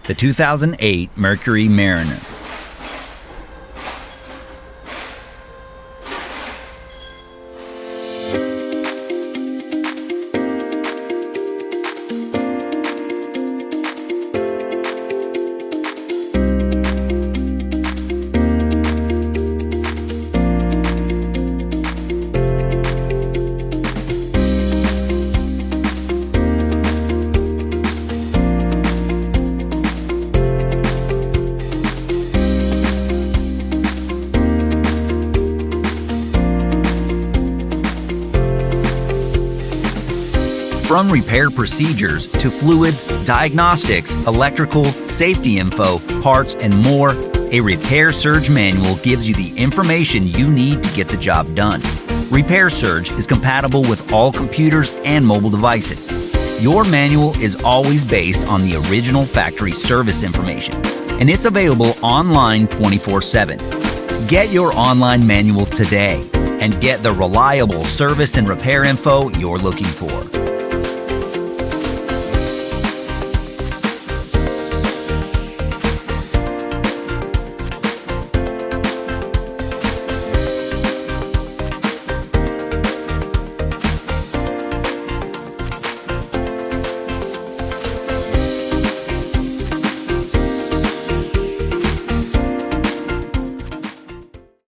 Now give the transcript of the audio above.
the 2008 Mercury Mariner. From repair procedures to fluids, diagnostics, electrical, safety info, parts, and more, a Repair Surge manual gives you the information you need to get the job done. Repair Surge is compatible with all computers and mobile devices. Your manual is always based on the original factory service information, and it's available online 24/7. Get your online manual today and get the reliable service and repair info you're looking for.